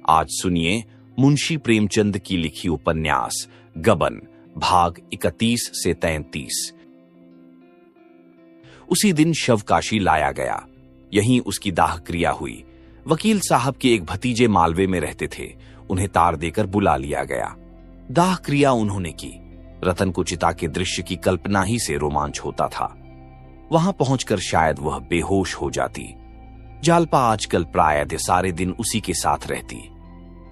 आज सुनिए मुंशी प्रेमचंद की लिखी उपन्यास गबन भाग 31 से 33। उसी दिन शव काशी लाया गया। यहीं उसकी दाह क्रिया हुई। वकील साहब के एक भतीजे मालवे में रहते थे। उन्हें तार देकर बुला लिया गया। दाह क्रिया उन्होंने की। रतन को चिता के दृश्य की कल्पना ही से रोमांच होता था। वहां पहुंचकर शायद वह बेहोश हो जाती। जालपा आजकल प्रायः सारे दिन उसी के साथ रहती।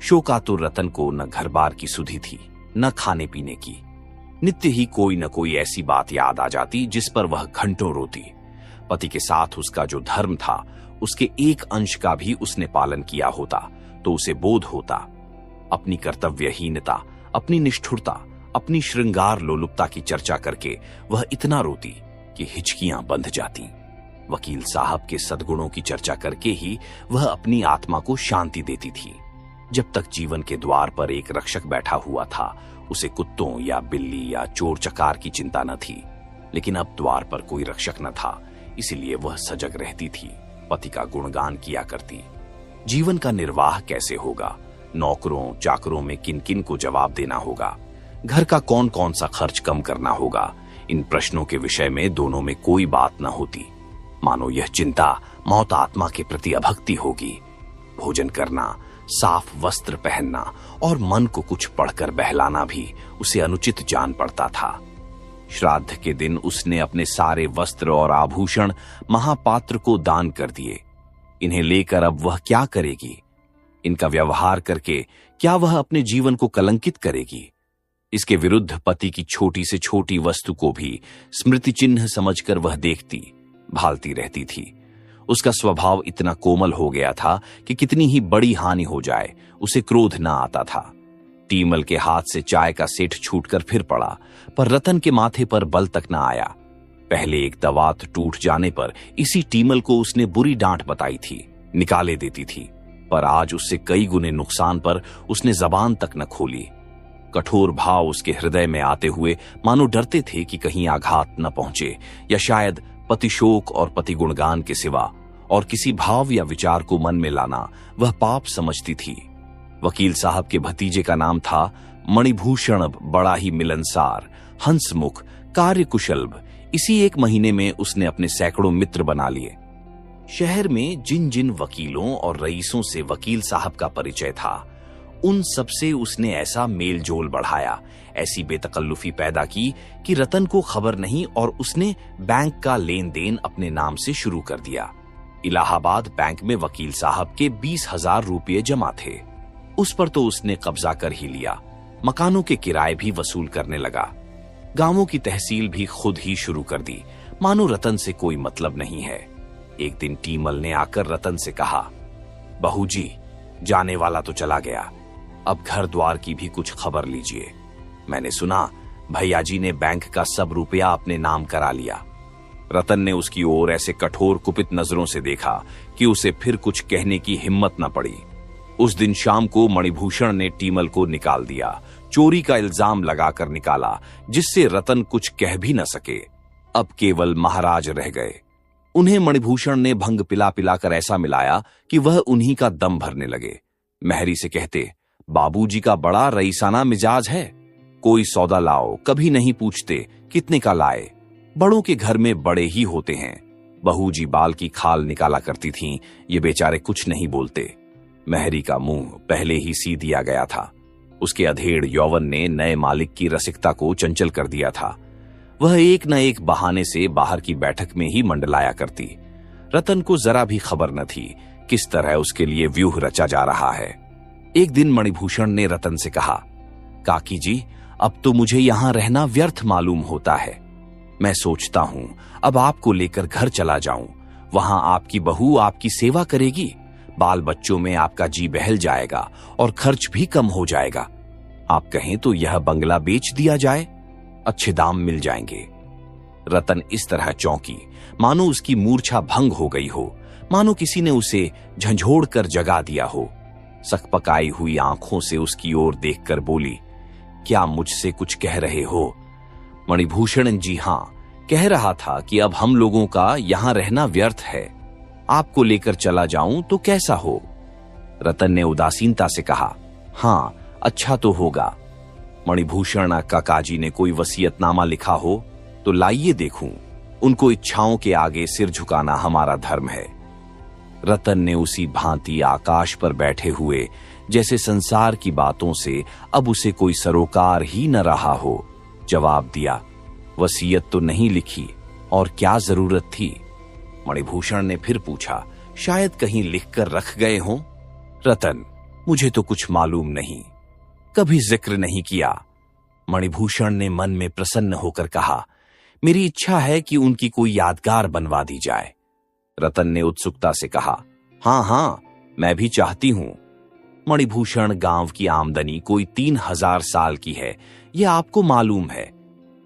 शोकातुर रतन को न घर बार की सुधि थी, न खाने पीने की। नित्य ही कोई न कोई ऐसी बात याद आ जाती जिस पर वह घंटों रोती। पति के साथ उसका जो धर्म था, उसके एक अंश का भी उसने पालन किया होता तो उसे बोध होता। अपनी कर्तव्यहीनता, अपनी निष्ठुरता, अपनी श्रृंगार लोलुपता की चर्चा करके वह इतना रोती कि हिचकियां बंध जाती। वकील साहब के सद्गुणों की चर्चा करके ही वह अपनी आत्मा को शांति देती थी। जब तक जीवन के द्वार पर एक रक्षक बैठा हुआ था, उसे कुत्तों या बिल्ली या चोर चकार की चिंता न थी। लेकिन अब द्वार पर कोई रक्षक न था, इसलिए वह सजग रहती थी, पति का गुणगान किया करती। जीवन का निर्वाह कैसे होगा, नौकरों चाकरों में किन किन को जवाब देना होगा, घर का कौन कौन सा खर्च कम करना होगा, इन प्रश्नों के विषय में दोनों में कोई बात न होती। मानो यह चिंता मौत आत्मा के प्रति अभक्ति होगी। भोजन करना, साफ वस्त्र पहनना और मन को कुछ पढ़कर बहलाना भी उसे अनुचित जान पड़ता था। श्राद्ध के दिन उसने अपने सारे वस्त्र और आभूषण महापात्र को दान कर दिए। इन्हें लेकर अब वह क्या करेगी? इनका व्यवहार करके क्या वह अपने जीवन को कलंकित करेगी? इसके विरुद्ध पति की छोटी से छोटी वस्तु को भी स्मृति चिन्ह समझकर वह देखती, भालती रहती थी। उसका स्वभाव इतना कोमल हो गया था कि कितनी ही बड़ी हानि हो जाए उसे क्रोध न आता था। टीमल के हाथ से चाय का सेठ छूटकर फिर पड़ा, पर रतन के माथे पर बल तक न आया। पहले एक दवात टूट जाने पर इसी टीमल को उसने बुरी डांट बताई थी, निकाले देती थी, पर आज उससे कई गुने नुकसान पर उसने जबान तक न खोली। कठोर भाव उसके हृदय में आते हुए मानो डरते थे कि कहीं आघात न पहुंचे, या शायद पतिशोक और पति गुणगान के सिवा और किसी भाव या विचार को मन में लाना वह पाप समझती थी। वकील साहब के भतीजे का नाम था मणिभूषण। बड़ा ही मिलनसार, हंसमुख, कार्यकुशल। इसी एक महीने में उसने अपने सैकड़ों मित्र बना लिए। शहर में जिन जिन वकीलों और रईसों से वकील साहब का परिचय था, उन सबसे उसने ऐसा मेल जोल बढ़ाया, ऐसी बेतकल्लुफी पैदा की कि रतन को खबर नहीं और उसने बैंक का लेन देन अपने नाम से शुरू कर दिया। इलाहाबाद बैंक में वकील साहब के 20,000 रुपये जमा थे। उस पर तो उसने कब्जा कर ही लिया। मकानों के किराए भी वसूल करने लगा। गांवों की तहसील भी खुद ही शुरू कर दी, मानो रतन से कोई मतलब नहीं है। एक दिन टीमल ने आकर रतन से कहा, बहू जी, जाने वाला तो चला गया, अब घर द्वार की भी कुछ खबर लीजिए। मैंने सुना भैया जी ने बैंक का सब रुपया अपने नाम करा लिया। रतन ने उसकी ओर ऐसे कठोर कुपित नजरों से देखा कि उसे फिर कुछ कहने की हिम्मत न पड़ी। उस दिन शाम को मणिभूषण ने टीमल को निकाल दिया, चोरी का इल्जाम लगाकर निकाला, जिससे रतन कुछ कह भी न सके। अब केवल महाराज रह गए। उन्हें मणिभूषण ने भंग पिला पिलाकर ऐसा मिलाया कि वह उन्हीं का दम भरने लगे। महरी से कहते, बाबूजी का बड़ा रईसाना मिजाज है, कोई सौदा लाओ, कभी नहीं पूछते कितने का लाए। बड़ों के घर में बड़े ही होते हैं। बहू जी बाल की खाल निकाला करती थीं, ये बेचारे कुछ नहीं बोलते। महरी का मुंह पहले ही सी दिया गया था। उसके अधेड़ यौवन ने नए मालिक की रसिकता को चंचल कर दिया था। वह एक न एक बहाने से बाहर की बैठक में ही मंडलाया करती। रतन को जरा भी खबर न थी किस तरह उसके लिए व्यूह रचा जा रहा है। एक दिन मणिभूषण ने रतन से कहा, काकी जी, अब तो मुझे यहां रहना व्यर्थ मालूम होता है। मैं सोचता हूं अब आपको लेकर घर चला जाऊं। वहां आपकी बहू आपकी सेवा करेगी, बाल बच्चों में आपका जी बहल जाएगा और खर्च भी कम हो जाएगा। आप कहें तो यह बंगला बेच दिया जाए, अच्छे दाम मिल जाएंगे। रतन इस तरह चौंकी मानो उसकी मूर्छा भंग हो गई हो, मानो किसी ने उसे झंझोड़ कर जगा दिया हो। सकपकाई हुई आंखों से उसकी ओर देखकर बोली, क्या मुझसे कुछ कह रहे हो? मणिभूषण, जी हां, कह रहा था कि अब हम लोगों का यहां रहना व्यर्थ है। आपको लेकर चला जाऊं तो कैसा हो? रतन ने उदासीनता से कहा, हाँ, अच्छा तो होगा। मणिभूषण काकाजी ने कोई वसीयतनामा लिखा हो तो लाइए देखूं। उनको इच्छाओं के आगे सिर झुकाना हमारा धर्म है। रतन ने उसी भांति आकाश पर बैठे हुए जैसे संसार की बातों से अब उसे कोई सरोकार ही न रहा हो जवाब दिया, वसीयत तो नहीं लिखी, और क्या जरूरत थी? मणिभूषण ने फिर पूछा, शायद कहीं लिखकर रख गए हों। रतन, मुझे तो कुछ मालूम नहीं, कभी जिक्र नहीं किया। मणिभूषण ने मन में प्रसन्न होकर कहा, मेरी इच्छा है कि उनकी कोई यादगार बनवा दी जाए। रतन ने उत्सुकता से कहा, हाँ हाँ, मैं भी चाहती हूं। मणिभूषण गांव की आमदनी कोई 3000 साल की है, यह आपको मालूम है।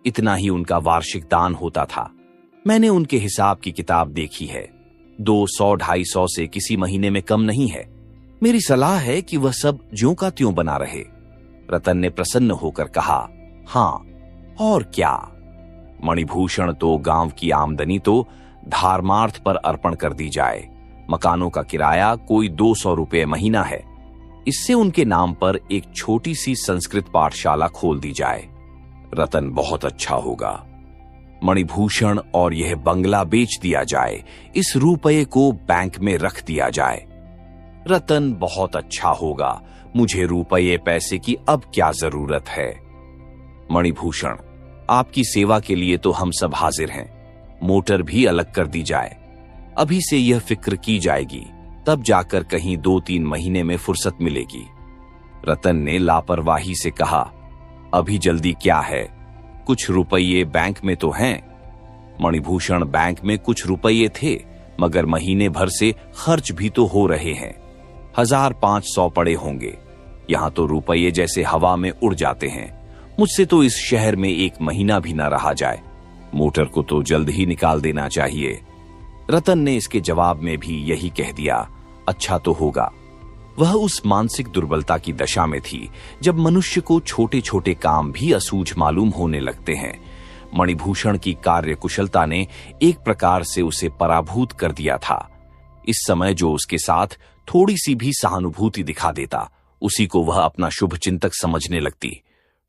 इतना ही उनका वार्षिक दान होता था। मैंने उनके हिसाब की किताब देखी है, 200-250 से किसी महीने में कम नहीं है। मेरी सलाह है कि वह सब ज्यों का त्यों बना रहे। रतन ने प्रसन्न होकर कहा, हाँ, और क्या? मणिभूषण, तो गांव की आमदनी तो धर्मार्थ पर अर्पण कर दी जाए। मकानों का किराया कोई 200 रुपये महीना है। इससे उनके नाम पर एक छोटी सी संस्कृत पाठशाला खोल दी जाए। रतन, बहुत अच्छा होगा। मणिभूषण, और यह बंगला बेच दिया जाए, इस रुपये को बैंक में रख दिया जाए। रतन, बहुत अच्छा होगा। मुझे रुपये पैसे की अब क्या जरूरत है? मणिभूषण, आपकी सेवा के लिए तो हम सब हाजिर हैं। मोटर भी अलग कर दी जाए। अभी से यह फिक्र की जाएगी, तब जाकर कहीं 2-3 महीने में फुर्सत मिलेगी। रतन ने लापरवाही से कहा, अभी जल्दी क्या है? कुछ रुपये बैंक में तो हैं। मणिभूषण, बैंक में कुछ रुपये थे, मगर महीने भर से खर्च भी तो हो रहे हैं। 1500 पड़े होंगे। यहां तो रुपये जैसे हवा में उड़ जाते हैं। मुझसे तो इस शहर में 1 महीना भी न रहा जाए। मोटर को तो जल्द ही निकाल देना चाहिए। रतन ने इसके जवाब में भी यही कह दिया, अच्छा तो होगा। वह उस मानसिक दुर्बलता की दशा में थी जब मनुष्य को छोटे छोटे काम भी असूझ मालूम होने लगते हैं। मणिभूषण की कार्यकुशलता ने एक प्रकार से उसे पराभूत कर दिया था। इस समय जो उसके साथ थोड़ी सी भी सहानुभूति दिखा देता, उसी को वह अपना शुभ चिंतक समझने लगती।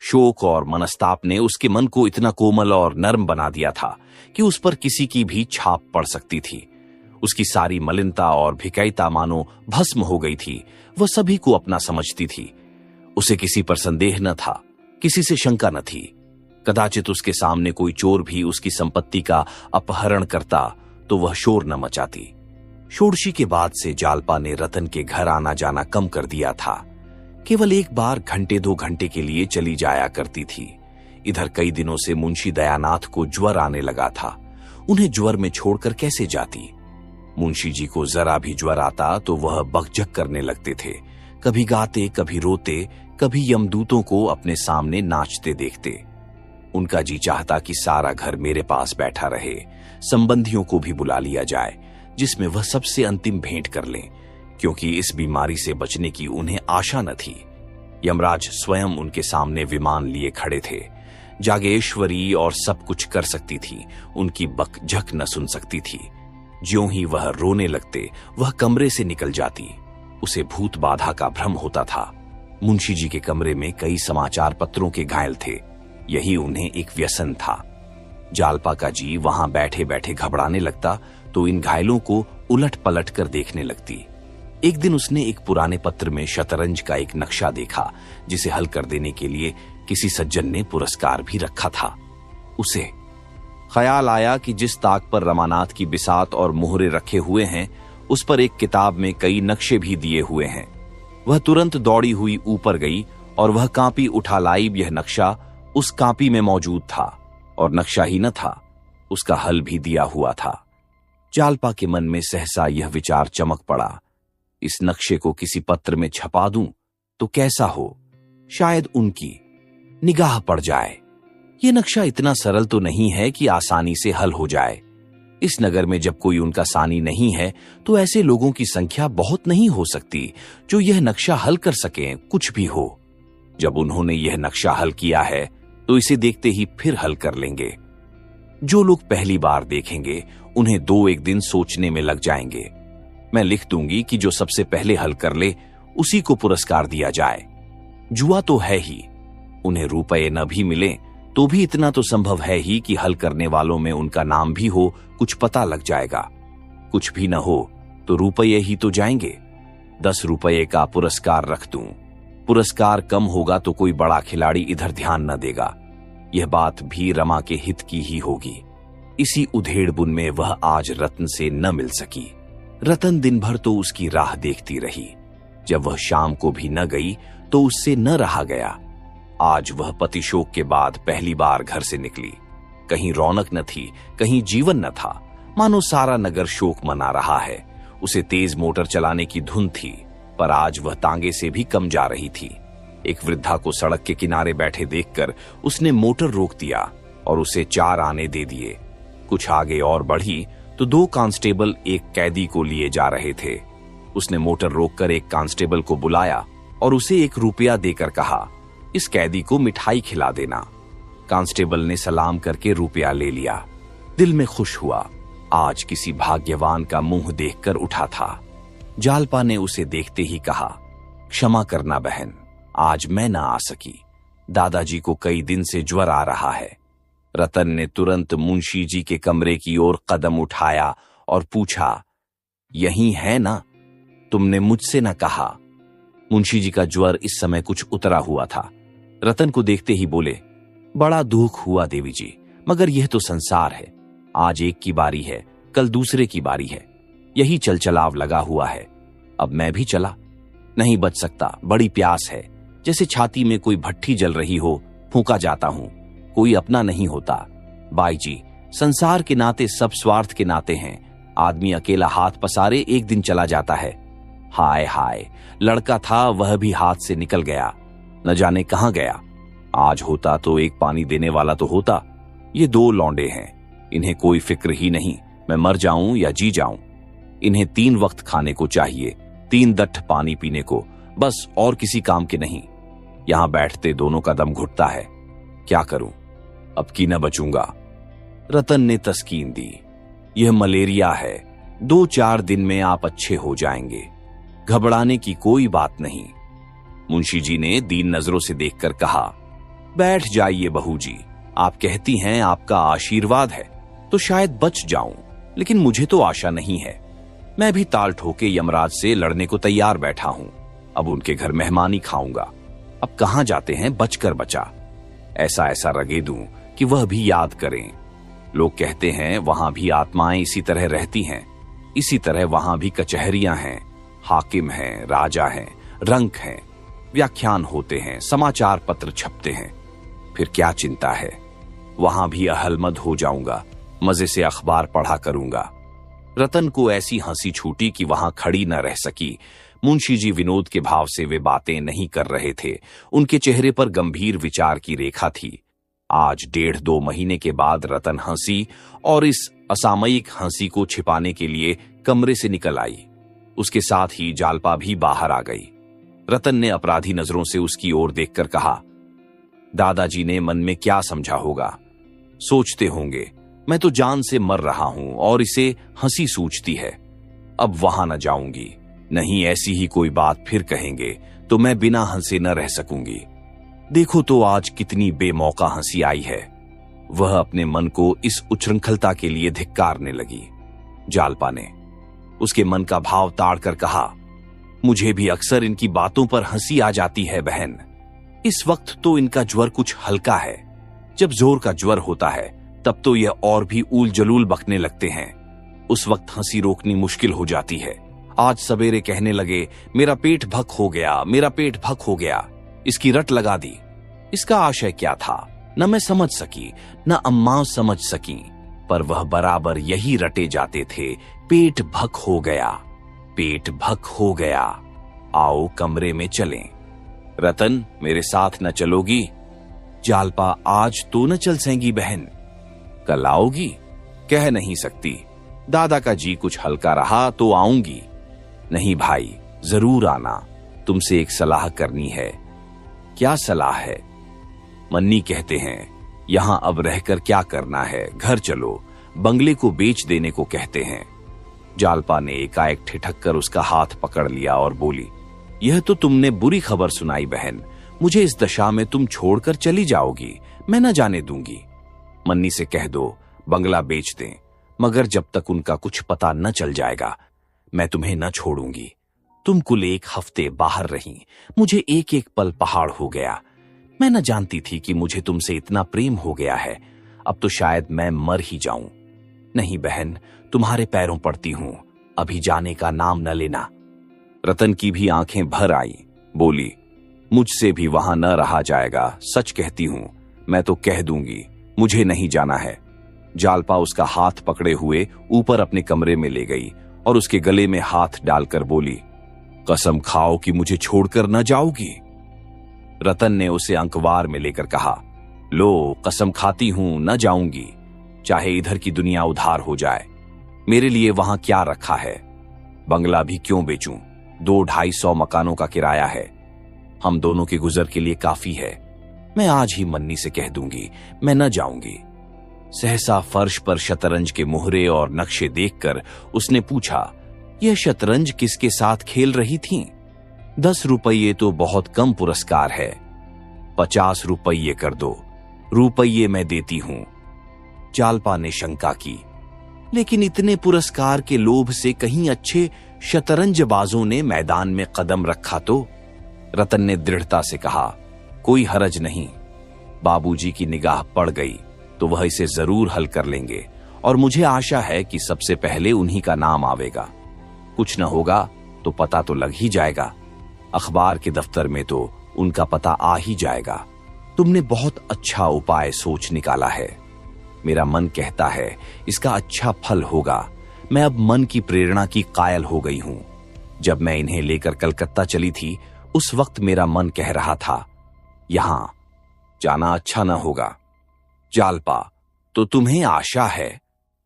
शोक और मनस्ताप ने उसके मन को इतना कोमल और नर्म बना दिया था कि उस पर किसी की भी छाप पड़ सकती थी। उसकी सारी मलिनता और भिकायता मानो भस्म हो गई थी। वह सभी को अपना समझती थी। उसे किसी पर संदेह न था, किसी से शंका न थी। कदाचित उसके सामने कोई चोर भी उसकी संपत्ति का अपहरण करता तो वह शोर न मचाती। षोडशी के बाद से जालपा ने रतन के घर आना जाना कम कर दिया था। केवल एक बार 1-2 घंटे के लिए चली जाया करती थी। इधर कई दिनों से मुंशी दयानाथ को ज्वर आने लगा था। उन्हें ज्वर में छोड़कर कैसे जाती? मुंशी जी को जरा भी ज्वर आता तो वह बकझक करने लगते थे। कभी गाते, कभी रोते, कभी यमदूतों को अपने सामने नाचते देखते। उनका जी चाहता कि सारा घर मेरे पास बैठा रहे, संबंधियों को भी बुला लिया जाए, जिसमें वह सबसे अंतिम भेंट कर लें, क्योंकि इस बीमारी से बचने की उन्हें आशा न थी। यमराज स्वयं उनके सामने विमान लिए खड़े थे। जागेश्वरी और सब कुछ कर सकती थी, उनकी बकझक न सुन सकती थी। ज्यों ही वह रोने लगते, वह कमरे से निकल जाती। उसे भूत बाधा का भ्रम होता था। मुंशी जी के कमरे में कई समाचार पत्रों के घायल थे। यही उन्हें एक व्यसन था। जालपा का जी वहां बैठे बैठे घबराने लगता तो इन घायलों को उलट पलट कर देखने लगती। एक दिन उसने एक पुराने पत्र में शतरंज का एक नक्शा देखा, जिसे हल कर देने के लिए किसी सज्जन ने पुरस्कार भी रखा था। उसे ख्याल आया कि जिस ताक पर रमानाथ की बिसात और मोहरे रखे हुए हैं, उस पर एक किताब में कई नक्शे भी दिए हुए हैं। वह तुरंत दौड़ी हुई ऊपर गई और वह कापी उठा लाई। यह नक्शा उस कापी में मौजूद था, और नक्शा ही न था, उसका हल भी दिया हुआ था। जालपा के मन में सहसा यह विचार चमक पड़ा, इस नक्शे को किसी पत्र में छपा दूं तो कैसा हो? शायद उनकी निगाह पड़ जाए। यह नक्शा इतना सरल तो नहीं है कि आसानी से हल हो जाए। इस नगर में जब कोई उनका सानी नहीं है तो ऐसे लोगों की संख्या बहुत नहीं हो सकती जो यह नक्शा हल कर सकें, कुछ भी हो। जब उन्होंने यह नक्शा हल किया है तो इसे देखते ही फिर हल कर लेंगे। जो लोग पहली बार देखेंगे उन्हें 2-1 दिन सोचने में लग जाएंगे। मैं लिख दूंगी कि जो सबसे पहले हल कर ले उसी को पुरस्कार दिया जाए। जुआ तो है ही, उन्हें रुपए न भी मिले तो भी इतना तो संभव है ही कि हल करने वालों में उनका नाम भी हो, कुछ पता लग जाएगा। कुछ भी न हो तो रुपये ही तो जाएंगे। 10 रुपये का पुरस्कार रख दूं। पुरस्कार कम होगा तो कोई बड़ा खिलाड़ी इधर ध्यान न देगा। यह बात भी रमा के हित की ही होगी। इसी उधेड़बुन में वह आज रतन से न मिल सकी। रतन दिन भर तो उसकी राह देखती रही। जब वह शाम को भी न गई तो उससे न रहा गया। आज वह पतिशोक के बाद पहली बार घर से निकली। कहीं रौनक न थी, कहीं जीवन न था, मानो सारा नगर शोक मना रहा है। उसे तेज मोटर चलाने की धुन थी, पर आज वह तांगे से भी कम जा रही थी। एक वृद्धा को सड़क के किनारे बैठे देखकर उसने मोटर रोक दिया और उसे 4 आने दे दिए। कुछ आगे और बढ़ी तो 2 कांस्टेबल एक कैदी को लिए जा रहे थे। उसने मोटर रोककर एक कांस्टेबल को बुलाया और उसे 1 रुपया देकर कहा, इस कैदी को मिठाई खिला देना। कांस्टेबल ने सलाम करके रुपया ले लिया। दिल में खुश हुआ। आज किसी भाग्यवान का मुंह देखकर उठा था। जालपा ने उसे देखते ही कहा, क्षमा करना बहन, आज मैं ना आ सकी। दादाजी को कई दिन से ज्वर आ रहा है। रतन ने तुरंत मुंशी जी के कमरे की ओर कदम उठाया और पूछा, यही है ना? तुमने मुझसे न कहा। मुंशी जी का ज्वर इस समय कुछ उतरा हुआ था। रतन को देखते ही बोले, बड़ा दुख हुआ देवी जी, मगर यह तो संसार है। आज एक की बारी है, कल दूसरे की बारी है। यही चलचलाव लगा हुआ है। अब मैं भी चला, नहीं बच सकता। बड़ी प्यास है, जैसे छाती में कोई भट्ठी जल रही हो, फूंका जाता हूं। कोई अपना नहीं होता। बाई जी, संसार के नाते सब स्वार्थ के नाते हैं। आदमी अकेला हाथ पसारे एक दिन चला जाता है। हाय हाय, लड़का था वह भी हाथ से निकल गया, न जाने कहां गया। आज होता तो एक पानी देने वाला तो होता। ये 2 लौंडे हैं, इन्हें कोई फिक्र ही नहीं मैं मर जाऊं या जी जाऊं। इन्हें 3 वक्त खाने को चाहिए, 3 दट्ठ पानी पीने को, बस और किसी काम के नहीं। यहां बैठते दोनों का दम घुटता है। क्या करूं, अब की न बचूंगा। रतन ने तस्कीन दी, यह मलेरिया है, 2-4 दिन में आप अच्छे हो जाएंगे, घबराने की कोई बात नहीं। मुंशी जी ने दीन नजरों से देखकर कहा, बैठ जाइए बहू जी, आप कहती हैं आपका आशीर्वाद है तो शायद बच जाऊं, लेकिन मुझे तो आशा नहीं है। मैं भी ताल ठोके यमराज से लड़ने को तैयार बैठा हूं। अब उनके घर मेहमानी खाऊंगा। अब कहां जाते हैं बचकर बचा। ऐसा ऐसा रगे दूं कि वह भी याद करें। लोग कहते हैं वहां भी आत्माएं इसी तरह रहती हैं। इसी तरह वहां भी कचहरियां हैं, हाकिम हैं, राजा हैं, रंक हैं, व्याख्यान होते हैं, समाचार पत्र छपते हैं। फिर क्या चिंता है, वहां भी अहलमद हो जाऊंगा, मजे से अखबार पढ़ा करूंगा। रतन को ऐसी हंसी छूटी कि वहां खड़ी न रह सकी। मुंशी जी विनोद के भाव से वे बातें नहीं कर रहे थे। उनके चेहरे पर गंभीर विचार की रेखा थी। आज 1.5-2 महीने के बाद रतन हंसी और इस असामयिक हंसी को छिपाने के लिए कमरे से निकल आई। उसके साथ ही जालपा भी बाहर आ गई। रतन ने अपराधी नजरों से उसकी ओर देखकर कहा, दादाजी ने मन में क्या समझा होगा, सोचते होंगे मैं तो जान से मर रहा हूं और इसे हंसी सूझती है। अब वहां न जाऊंगी, नहीं ऐसी ही कोई बात फिर कहेंगे तो मैं बिना हंसे न रह सकूंगी। देखो तो आज कितनी बेमौका हंसी आई है। वह अपने मन को इस उच्छृंखलता के लिए धिक्कारने लगी। जालपा ने उसके मन का भाव ताड़कर कहा, मुझे भी अक्सर इनकी बातों पर हंसी आ जाती है बहन। इस वक्त तो इनका ज्वर कुछ हल्का है, जब जोर का ज्वर होता है तब तो यह और भी ऊल जलूल बकने लगते हैं। उस वक्त हंसी रोकनी मुश्किल हो जाती है। आज सवेरे कहने लगे, मेरा पेट भक हो गया, मेरा पेट भक हो गया। इसकी रट लगा दी। इसका आशय क्या था न मैं समझ सकी, न अम्मा समझ सकी, पर वह बराबर यही रटे जाते थे। पेट भक हो गया, पेट भक हो गया। आओ कमरे में चलें। रतन, मेरे साथ न चलोगी? जालपा, आज तो न चल सेंगी बहन। कल आओगी? कह नहीं सकती। दादा का जी कुछ हल्का रहा तो आऊंगी। नहीं भाई, जरूर आना, तुमसे एक सलाह करनी है। क्या सलाह है? मन्नी कहते हैं यहां अब रहकर क्या करना है, घर चलो, बंगले को बेच देने को कहते हैं। जालपा ने एकाएक ठिठक कर उसका हाथ पकड़ लिया और बोली, यह तो तुमने बुरी खबर सुनाई बहन। मुझे इस दशा में तुम छोड़कर चली जाओगी, मैं न जाने दूंगी। मन्नी से कह दो बंगला बेच दें, मगर जब तक उनका कुछ पता न चल जाएगा मैं तुम्हें न छोड़ूंगी। तुम कुल 1 हफ्ते बाहर रही, मुझे एक एक पल पहाड़ हो गया। मैं न जानती थी कि मुझे तुमसे इतना प्रेम हो गया है। अब तो शायद मैं मर ही जाऊं। नहीं बहन, तुम्हारे पैरों पड़ती हूं, अभी जाने का नाम न लेना। रतन की भी आंखें भर आई, बोली मुझसे भी वहां न रहा जाएगा, सच कहती हूं। मैं तो कह दूंगी, मुझे नहीं जाना है। जालपा उसका हाथ पकड़े हुए ऊपर अपने कमरे में ले गई और उसके गले में हाथ डालकर बोली, कसम खाओ कि मुझे छोड़कर न जाओगी। रतन ने उसे अंकवार में लेकर कहा, लो कसम खाती हूं न जाऊंगी, चाहे इधर की दुनिया उधार हो जाए। मेरे लिए वहां क्या रखा है? बंगला भी क्यों बेचूं? 200-250 मकानों का किराया है, हम दोनों के गुजर के लिए काफी है। मैं आज ही मन्नी से कह दूंगी, मैं न जाऊंगी। सहसा फर्श पर शतरंज के मोहरे और नक्शे देखकर उसने पूछा, यह शतरंज किसके साथ खेल रही थीं? 10 रुपये तो बहुत कम पुरस्कार है, 50 रुपये कर दो, रुपये मैं देती हूं। जालपा ने शंका की, लेकिन इतने पुरस्कार के लोभ से कहीं अच्छे शतरंजबाजों ने मैदान में कदम रखा तो? रतन ने दृढ़ता से कहा, कोई हरज नहीं। बाबूजी की निगाह पड़ गई तो वह इसे जरूर हल कर लेंगे और मुझे आशा है कि सबसे पहले उन्हीं का नाम आवेगा। कुछ न होगा तो पता तो लग ही जाएगा, अखबार के दफ्तर में तो उनका पता आ ही जाएगा। तुमने बहुत अच्छा उपाय सोच निकाला है। मेरा मन कहता है इसका अच्छा फल होगा। मैं अब मन की प्रेरणा की कायल हो गई हूं। जब मैं इन्हें लेकर कलकत्ता चली थी उस वक्त मेरा मन कह रहा था यहां जाना अच्छा न होगा। जालपा, तो तुम्हें आशा है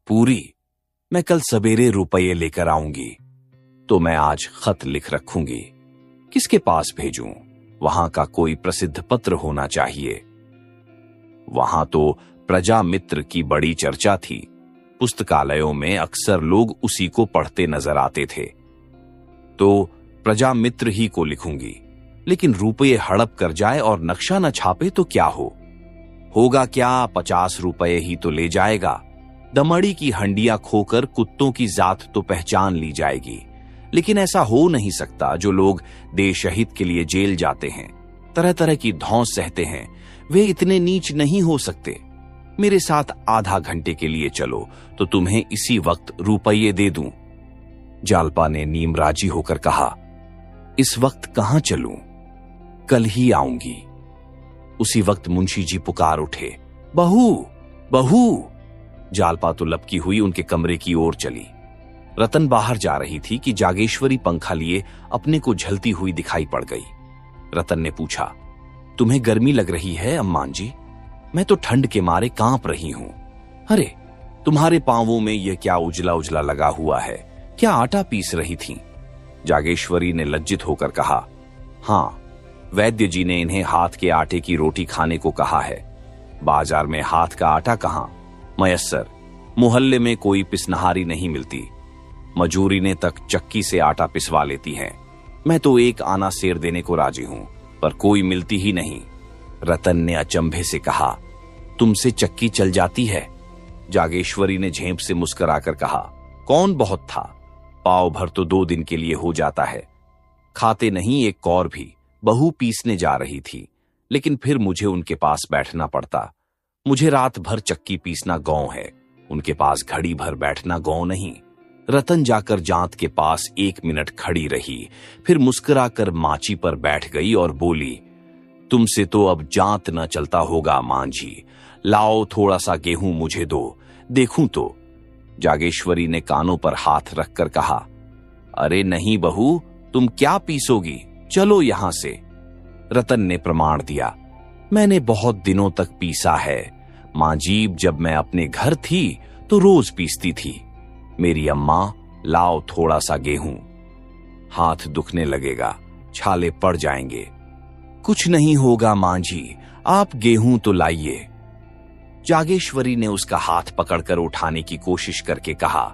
पूरी? मैं कल सवेरे रुपये लेकर आऊंगी। तो मैं आज खत लिख रखूंगी। किसके पास भेजूं? वहां का कोई प्रसिद्ध पत्र होना चाहिए। वहां तो प्रजा मित्र की बड़ी चर्चा थी। पुस्तकालयों में अक्सर लोग उसी को पढ़ते नजर आते थे। तो प्रजा मित्र ही को लिखूंगी। लेकिन रुपये हड़प कर जाए और नक्शा न छापे तो क्या होगा क्या? 50 रुपये ही तो ले जाएगा। दमड़ी की हंडियां खोकर कुत्तों की जात तो पहचान ली जाएगी। लेकिन ऐसा हो नहीं सकता। जो लोग देशहित के लिए जेल जाते हैं, तरह तरह की धौंस सहते हैं, वे इतने नीच नहीं हो सकते। मेरे साथ आधा घंटे के लिए चलो तो तुम्हें इसी वक्त रुपये दे दूं। जालपा ने नीमराजी होकर कहा, इस वक्त कहां चलूं? कल ही आऊंगी। उसी वक्त मुंशी जी पुकार उठे, बहू बहू। जालपा तो लपकी हुई उनके कमरे की ओर चली। रतन बाहर जा रही थी कि जागेश्वरी पंखा लिए अपने को झलती हुई दिखाई पड़ गई। रतन ने पूछा, तुम्हें गर्मी लग रही है अम्मान जी? मैं तो ठंड के मारे कांप रही हूं। अरे तुम्हारे पांवों में यह क्या उजला उजला लगा हुआ है? क्या आटा पीस रही थीं? जागेश्वरी ने लज्जित होकर कहा, हां, वैद्य जी ने इन्हें हाथ के आटे की रोटी खाने को कहा है। बाजार में हाथ का आटा कहां मयस्सर। मोहल्ले में कोई पिसनहारी नहीं मिलती। मजूरी ने तक चक्की से आटा पिसवा लेती हैं। मैं तो 1 आना सेर देने को राजी हूं, पर कोई मिलती ही नहीं। रतन ने अचंभे से कहा, तुमसे चक्की चल जाती है? जागेश्वरी ने झेंप से मुस्कुराकर कहा, कौन बहुत था, पाव भर तो 2 दिन के लिए हो जाता है। खाते नहीं एक कौर भी। बहू पीसने जा रही थी, लेकिन फिर मुझे उनके पास बैठना पड़ता। मुझे रात भर चक्की पीसना गौं है, उनके पास घड़ी भर बैठना गौं नहीं। रतन जाकर जांत के पास 1 मिनट खड़ी रही, फिर मुस्कुराकर माची पर बैठ गई और बोली, तुमसे तो अब जांत न चलता होगा मां जी। लाओ थोड़ा सा गेहूं मुझे दो, देखूं तो। जागेश्वरी ने कानों पर हाथ रखकर कहा, अरे नहीं बहू, तुम क्या पीसोगी, चलो यहां से। रतन ने प्रमाण दिया, मैंने बहुत दिनों तक पीसा है मां जी। जब मैं अपने घर थी तो रोज पीसती थी। मेरी अम्मा, लाओ थोड़ा सा गेहूं। हाथ दुखने लगेगा, छाले पड़ जाएंगे। कुछ नहीं होगा मां जी, आप गेहूं तो लाइए। जागेश्वरी ने उसका हाथ पकड़कर उठाने की कोशिश करके कहा,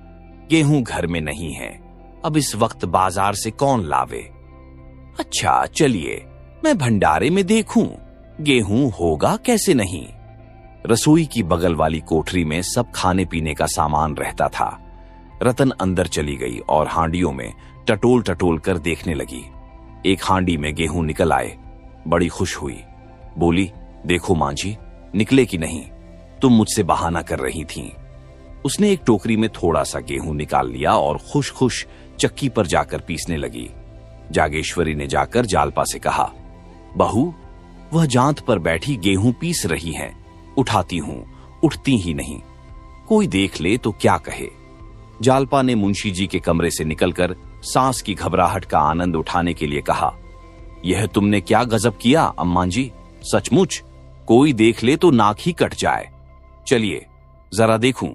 गेहूं घर में नहीं है, अब इस वक्त बाजार से कौन लावे। अच्छा चलिए, मैं भंडारे में देखूं, गेहूं होगा कैसे नहीं। रसोई की बगल वाली कोठरी में सब खाने पीने का सामान रहता था। रतन अंदर चली गई और हांडियों में टटोल टटोल कर देखने लगी। एक हांडी में गेहूं निकल आए। बड़ी खुश हुई, बोली, देखो मां जी, निकले कि नहीं, तुम मुझसे बहाना कर रही थीं। उसने एक टोकरी में थोड़ा सा गेहूं निकाल लिया और खुश खुश चक्की पर जाकर पीसने लगी। जागेश्वरी ने जाकर जालपा से कहा, बहू, वह जांत पर बैठी गेहूं पीस रही हैं, उठाती हूं, उठती ही नहीं, कोई देख ले तो क्या कहे। जालपा ने मुंशी जी के कमरे से निकलकर सांस की घबराहट का आनंद उठाने के लिए कहा, यह तुमने क्या गजब किया अम्मा जी, सचमुच कोई देख ले तो नाक ही कट जाए। चलिए जरा देखूं।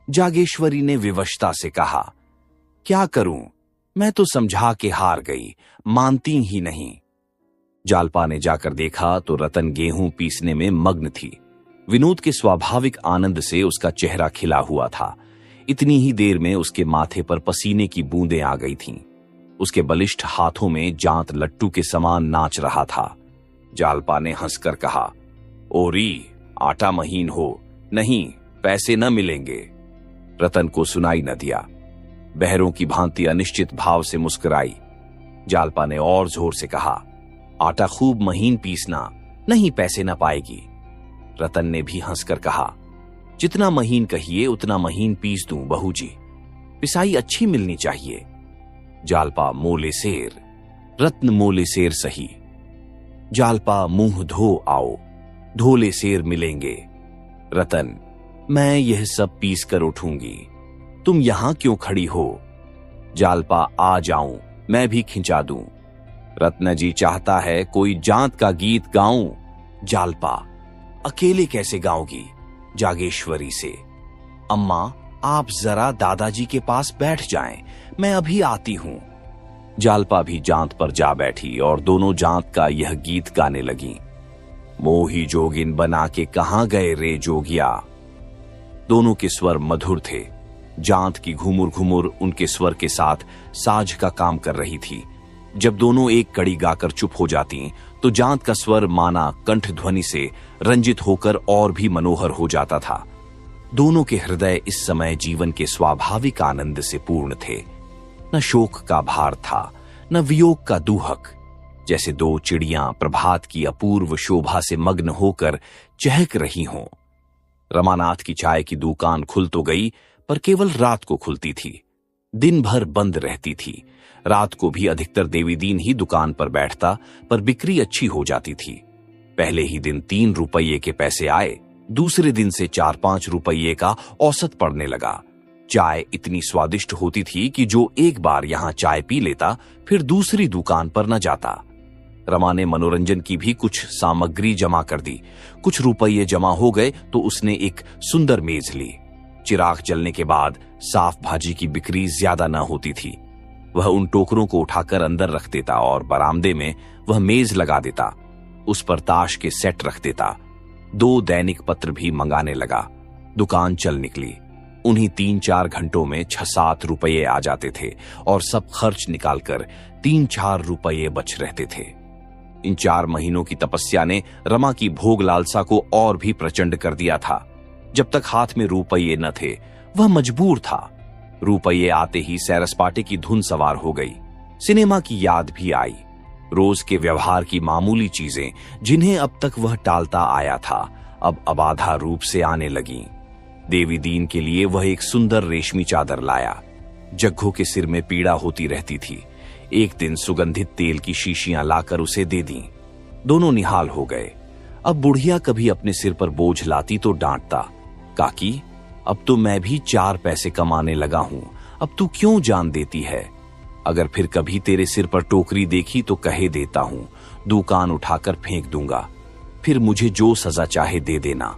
जागेश्वरी ने विवशता से कहा, क्या करूं, मैं तो समझा के हार गई, मानती ही नहीं। जालपा ने जाकर देखा तो रतन गेहूं पीसने में मग्न थी। विनोद के स्वाभाविक आनंद से उसका चेहरा खिला हुआ था। इतनी ही देर में उसके माथे पर पसीने की बूंदें आ गई थीं। उसके बलिष्ठ हाथों में जांत लट्टू के समान नाच रहा था। जालपा ने हंसकर कहा, ओरी, आटा महीन हो, नहीं पैसे न मिलेंगे। रतन को सुनाई न दिया। बहरों की भांति अनिश्चित भाव से मुस्कुराई। जालपा ने और जोर से कहा, आटा खूब महीन पीसना, नहीं पैसे न पाएगी। रतन ने भी हंसकर कहा, जितना महीन कहिए उतना महीन पीस दूं बहू जी, पिसाई अच्छी मिलनी चाहिए। जालपा मोले शेर, रत्न मोले शेर सही। जालपा मुंह धो आओ, धोले शेर मिलेंगे। रतन, मैं यह सब पीस कर उठूंगी, तुम यहां क्यों खड़ी हो। जालपा, आ जाऊं, मैं भी खिंचा दूं। रत्न जी चाहता है कोई जांत का गीत गाऊं। जालपा, अकेले कैसे गाओगी। जागेश्वरी से, अम्मा आप जरा दादाजी के पास बैठ जाएं, मैं अभी आती हूं। जालपा भी जांत पर जा बैठी और दोनों जांत का यह गीत गाने लगी। मोही जोगिन बना के कहां गए रे जोगिया। दोनों के स्वर मधुर थे। जांत की घुमुर घुमुर उनके स्वर के साथ साज का काम कर रही थी। जब दोनों एक कड़ी गाकर चुप हो जाती तो जांत का स्वर माना कंठ ध्वनि से रंजित होकर और भी मनोहर हो जाता था। दोनों के हृदय इस समय जीवन के स्वाभाविक आनंद से पूर्ण थे। न शोक का भार था, न वियोग का दूहक। जैसे दो चिड़ियां प्रभात की अपूर्व शोभा से मग्न होकर चहक रही हों। रमानाथ की चाय की दुकान खुल तो गई, पर केवल रात को खुलती थी, दिन भर बंद रहती थी। रात को भी अधिकतर देवीदीन ही दुकान पर बैठता, पर बिक्री अच्छी हो जाती थी। पहले ही दिन 3 रुपये के पैसे आए, दूसरे दिन से 4-5 रुपये का औसत पड़ने लगा। चाय इतनी स्वादिष्ट होती थी कि जो एक बार यहां चाय पी लेता फिर दूसरी दुकान पर न जाता। रमा ने मनोरंजन की भी कुछ सामग्री जमा कर दी। कुछ रुपये जमा हो गए तो उसने एक सुंदर मेज ली। चिराग जलने के बाद साफ भाजी की बिक्री ज्यादा न होती थी। वह उन टोकरों को उठाकर अंदर रख देता और बरामदे में वह मेज लगा देता। उस पर ताश के सेट रख देता। 2 दैनिक पत्र भी मंगाने लगा। दुकान चल निकली। उन्हीं 3-4 घंटों में 6-7 रुपये आ जाते थे और सब खर्च निकालकर 3-4 रुपये बच रहते थे। इन 4 महीनों की तपस्या ने रमा की भोग लालसा को और भी प्रचंड कर दिया था। जब तक हाथ में रुपये न थे वह मजबूर था। रुपये आते ही सैर सपाटे की धुन सवार हो गई। सिनेमा की याद भी आई। रोज के व्यवहार की मामूली चीजें जिन्हें अब तक वह टालता आया था अब अबाधा रूप से आने लगीं। देवी दीन के लिए वह एक सुंदर रेशमी चादर लाया। जग्गू के सिर में पीड़ा होती रहती थी। एक दिन सुगंधित तेल की शीशियां लाकर उसे दे दी। दोनों निहाल हो गए। अब बुढ़िया कभी अपने सिर पर बोझ लाती तो डांटता, काकी अब तो मैं भी 4 पैसे कमाने लगा हूं, अब तू क्यों जान देती है। अगर फिर कभी तेरे सिर पर टोकरी देखी तो कहे देता हूं, दुकान उठाकर फेंक दूंगा, फिर मुझे जो सजा चाहे दे देना।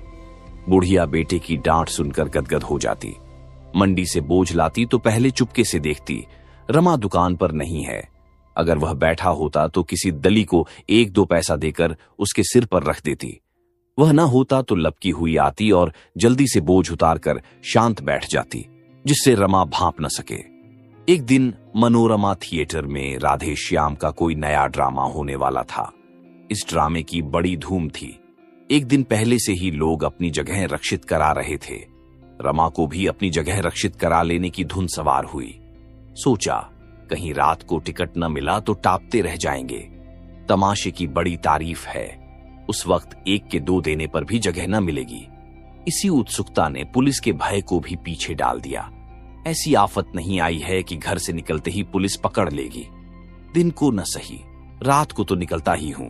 बुढ़िया बेटे की डांट सुनकर गदगद हो जाती। मंडी से बोझ लाती तो पहले चुपके से देखती, रमा दुकान पर नहीं है। अगर वह बैठा होता तो किसी दली को 1-2 पैसा देकर उसके सिर पर रख देती। वह न होता तो लपकी हुई आती और जल्दी से बोझ उतारकर शांत बैठ जाती, जिससे रमा भांप न सके। एक दिन मनोरमा थिएटर में राधे श्याम का कोई नया ड्रामा होने वाला था। इस ड्रामे की बड़ी धूम थी। एक दिन पहले से ही लोग अपनी जगह रक्षित करा रहे थे। रमा को भी अपनी जगह रक्षित करा लेने की धुन सवार हुई। सोचा कहीं रात को टिकट न मिला तो टापते रह जाएंगे। तमाशे की बड़ी तारीफ है, उस वक्त 1 के 2 देने पर भी जगह न मिलेगी। इसी उत्सुकता ने पुलिस के भय को भी पीछे डाल दिया। ऐसी आफत नहीं आई है कि घर से निकलते ही पुलिस पकड़ लेगी। दिन को न सही, रात को तो निकलता ही हूं।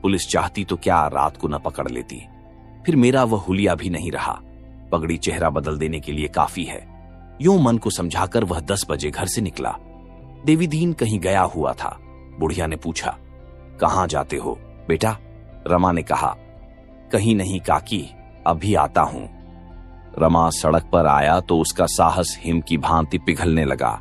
पुलिस चाहती तो क्या रात को न पकड़ लेती। फिर मेरा वह हुलिया भी नहीं रहा। पगड़ी चेहरा बदल देने के लिए काफी है। यूं मन को समझाकर वह 10 बजे घर से निकला। देवीदीन कहीं गया हुआ था। बुढ़िया ने पूछा, कहां जाते हो बेटा? रमा ने कहा, कहीं नहीं काकी, अभी आता हूं। रमा सड़क पर आया तो उसका साहस हिम की भांति पिघलने लगा।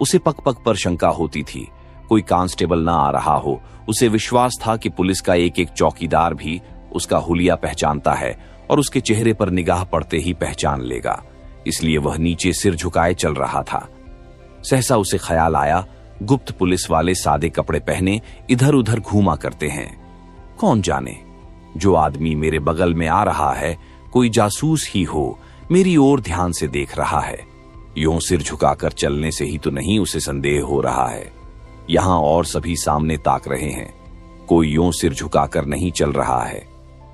उसे पग पग पर शंका होती थी, कोई कांस्टेबल ना आ रहा हो। उसे विश्वास था कि पुलिस का एक एक चौकीदार भी उसका हुलिया पहचानता है और उसके चेहरे पर निगाह पड़ते ही पहचान लेगा। इसलिए वह नीचे सिर झुकाए चल रहा था। सहसा उसे ख्याल आया, गुप्त पुलिस वाले सादे कपड़े पहने इधर उधर घूमा करते हैं। कौन जाने, जो आदमी मेरे बगल में आ रहा है कोई जासूस ही हो, मेरी ओर ध्यान से देख रहा है। यूं सिर झुकाकर चलने से ही तो नहीं उसे संदेह हो रहा है। यहां और सभी सामने ताक रहे हैं, कोई यूं सिर झुकाकर नहीं चल रहा है।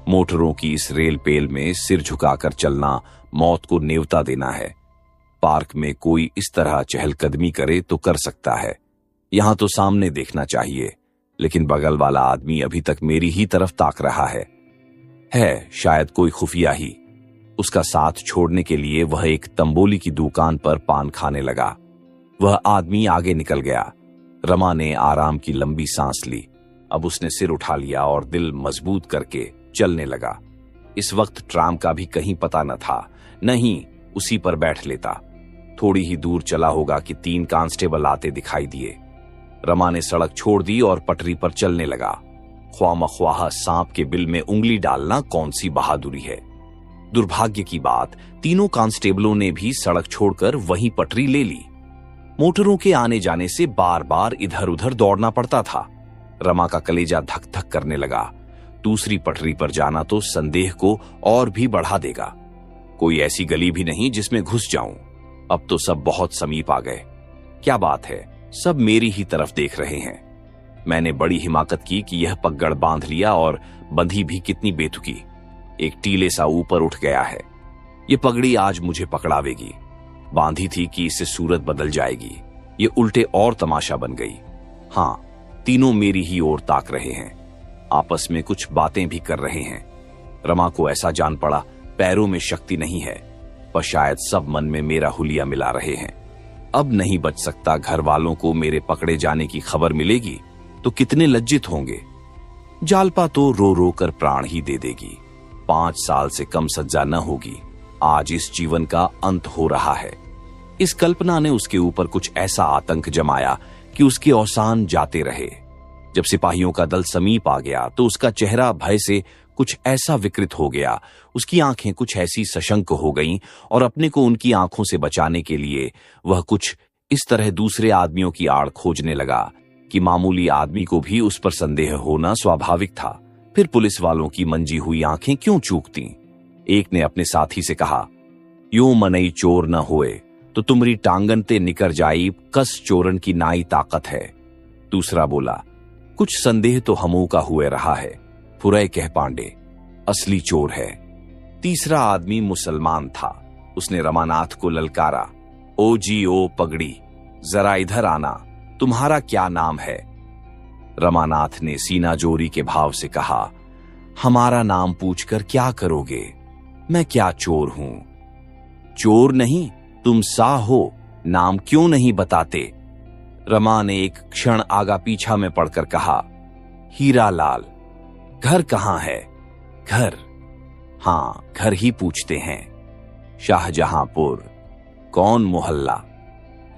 मोटरों की इस रेल पेल में सिर झुकाकर चलना मौत को नेवता देना है। पार्क में कोई इस तरह चहलकदमी करे तो कर सकता है, यहां तो सामने देखना चाहिए। लेकिन बगल वाला आदमी अभी तक मेरी ही तरफ ताक रहा है शायद कोई खुफिया ही। उसका साथ छोड़ने के लिए वह एक तंबोली की दुकान पर पान खाने लगा। वह आदमी आगे निकल गया। रमा ने आराम की लंबी सांस ली। अब उसने सिर उठा लिया और दिल मजबूत करके चलने लगा। इस वक्त ट्राम का भी कहीं पता न था, नहीं उसी पर बैठ लेता। थोड़ी ही दूर चला होगा कि 3 कांस्टेबल आते दिखाई दिए। रमा ने सड़क छोड़ दी और पटरी पर चलने लगा। ख्वामख्वाह सांप के बिल में उंगली डालना कौन सी बहादुरी है। दुर्भाग्य की बात, तीनों कांस्टेबलों ने भी सड़क छोड़कर वहीं पटरी ले ली। मोटरों के आने जाने से बार बार इधर उधर दौड़ना पड़ता था। रमा का कलेजा धक धक करने लगा। दूसरी पटरी पर जाना तो संदेह को और भी बढ़ा देगा। कोई ऐसी गली भी नहीं जिसमें घुस जाऊं। अब तो सब बहुत समीप आ गए। क्या बात है, सब मेरी ही तरफ देख रहे हैं। मैंने बड़ी हिमाकत की कि यह पगड़ बांध लिया, और बंधी भी कितनी बेतुकी। एक टीले सा ऊपर उठ गया है। ये पगड़ी आज मुझे पकड़ावेगी। बांधी थी कि इससे सूरत बदल जाएगी। ये उल्टे और तमाशा बन गई। हाँ, तीनों मेरी ही ओर ताक रहे हैं, आपस में कुछ बातें भी कर रहे हैं। रमा को ऐसा जान पड़ा पैरों में शक्ति नहीं है, पर शायद सब मन में मेरा हुलिया मिला रहे हैं। अब नहीं बच सकता। घर वालों को मेरे पकड़े जाने की खबर मिलेगी तो कितने लज्जित होंगे। जालपा तो रो रो कर प्राण ही दे देगी। 5 साल से कम सज्जा न होगी। आज इस जीवन का अंत हो रहा है। इस कल्पना ने उसके ऊपर कुछ ऐसा आतंक जमाया कि उसके औसान जाते रहे। जब सिपाहियों का दल समीप आ गया तो उसका चेहरा भय से कुछ ऐसा विकृत हो गया, उसकी आंखें कुछ ऐसी सशंक हो गईं, और अपने को उनकी आंखों से बचाने के लिए वह कुछ इस तरह दूसरे आदमियों की आड़ खोजने लगा कि मामूली आदमी को भी उस पर संदेह होना स्वाभाविक था। फिर पुलिस वालों की मंजी हुई आंखें क्यों चूकती। एक ने अपने साथी से कहा, यूं मनई चोर न होए तो तुमरी टांगन ते निकर जाई, कस चोरन की नाई ताकत है। दूसरा बोला, कुछ संदेह तो हमों का हुए रहा है, फुरय कह पांडे असली चोर है। तीसरा आदमी मुसलमान था। उसने रमानाथ को ललकारा, ओ जी ओ पगड़ी, जरा इधर आना, तुम्हारा क्या नाम है? रमानाथ ने सीना जोरी के भाव से कहा, हमारा नाम पूछकर क्या करोगे? मैं क्या चोर हूं? चोर नहीं, तुम सा हो, नाम क्यों नहीं बताते? रमा ने एक क्षण आगा पीछा में पड़कर कहा, हीरा लाल। घर कहां है? घर? हां, घर ही पूछते हैं। शाहजहांपुर। कौन मोहल्ला?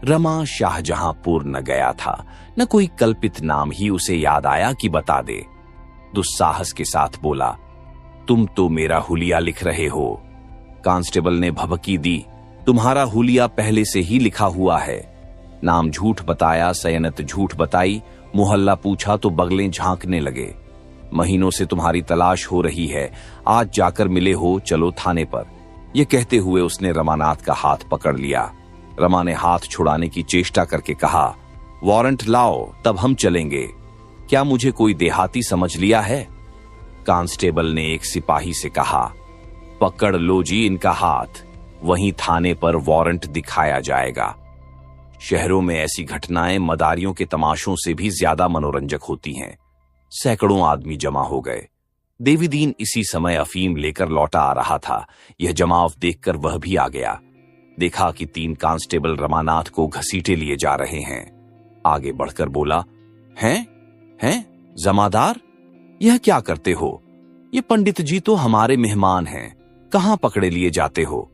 रमा शाहजहांपुर न गया था, न कोई कल्पित नाम ही उसे याद आया कि बता दे। दुस्साहस के साथ बोला, तुम तो मेरा हुलिया लिख रहे हो। कांस्टेबल ने भभकी दी, तुम्हारा हुलिया पहले से ही लिखा हुआ है। नाम झूठ बताया, सयनत झूठ बताई, मोहल्ला पूछा तो बगलें झांकने लगे। महीनों से तुम्हारी तलाश हो रही है, आज जाकर मिले हो, चलो थाने पर। यह कहते हुए उसने रमानाथ का हाथ पकड़ लिया। रमा ने हाथ छुड़ाने की चेष्टा करके कहा, वारंट लाओ तब हम चलेंगे। क्या मुझे कोई देहाती समझ लिया है? कांस्टेबल ने एक सिपाही से कहा, पकड़ लो जी इनका हाथ, वहीं थाने पर वारंट दिखाया जाएगा। शहरों में ऐसी घटनाएं मदारियों के तमाशों से भी ज्यादा मनोरंजक होती हैं। सैकड़ों आदमी जमा हो गए। देवीदीन इसी समय अफीम लेकर लौटा आ रहा था। यह जमाव देखकर वह भी आ गया। देखा कि 3 कांस्टेबल रमानाथ को घसीटे लिए जा रहे हैं। आगे बढ़कर बोला, हैं जमादार, यह क्या करते हो? ये पंडित जी तो हमारे मेहमान हैं, कहां पकड़े लिए जाते हो?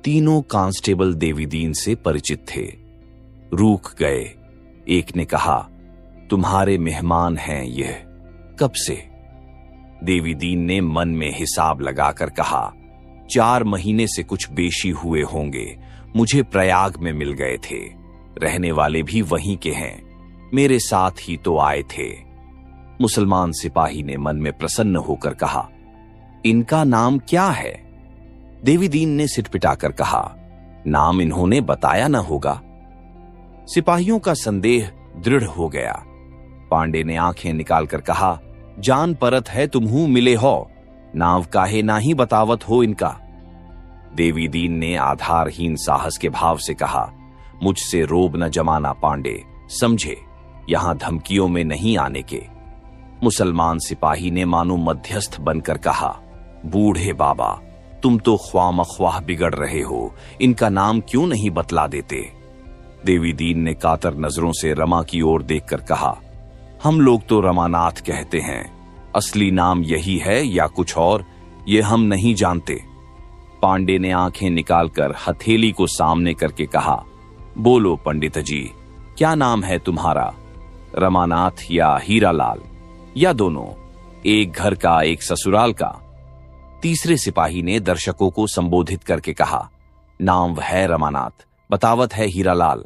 तीनों कांस्टेबल देवीदीन से परिचित थे। रूक गए। एक ने कहा, तुम्हारे मेहमान हैं यह, कब से? देवीदीन ने मन में हिसाब लगाकर कहा, 4 महीने से कुछ बेशी हुए होंगे। मुझे प्रयाग में मिल गए थे, रहने वाले भी वहीं के हैं, मेरे साथ ही तो आए थे। मुसलमान सिपाही ने मन में प्रसन्न होकर कहा, इनका नाम क्या है? देवीदीन ने सिटपिटाकर कहा, नाम इन्होंने बताया न होगा। सिपाहियों का संदेह दृढ़ हो गया। पांडे ने आंखें निकालकर कहा, जान परत है तुम्हू मिले हो, नाव काहे ना ही बतावत हो इनका। देवीदीन ने आधारहीन साहस के भाव से कहा, मुझसे रोब न जमाना पांडे, समझे, यहां धमकियों में नहीं आने के। मुसलमान सिपाही ने मानो मध्यस्थ बनकर कहा, बूढ़े बाबा, तुम तो ख्वामख्वाह बिगड़ रहे हो, इनका नाम क्यों नहीं बतला देते? देवीदीन ने कातर नजरों से रमा की ओर देखकर कहा, हम लोग तो रमानाथ कहते हैं, असली नाम यही है या कुछ और, ये हम नहीं जानते। पांडे ने आंखें निकालकर हथेली को सामने करके कहा, बोलो पंडित जी, क्या नाम है तुम्हारा? रमानाथ या हीरालाल, या दोनों, एक घर का एक ससुराल का? तीसरे सिपाही ने दर्शकों को संबोधित करके कहा, नाम है रमानाथ, बतावत है हीरालाल।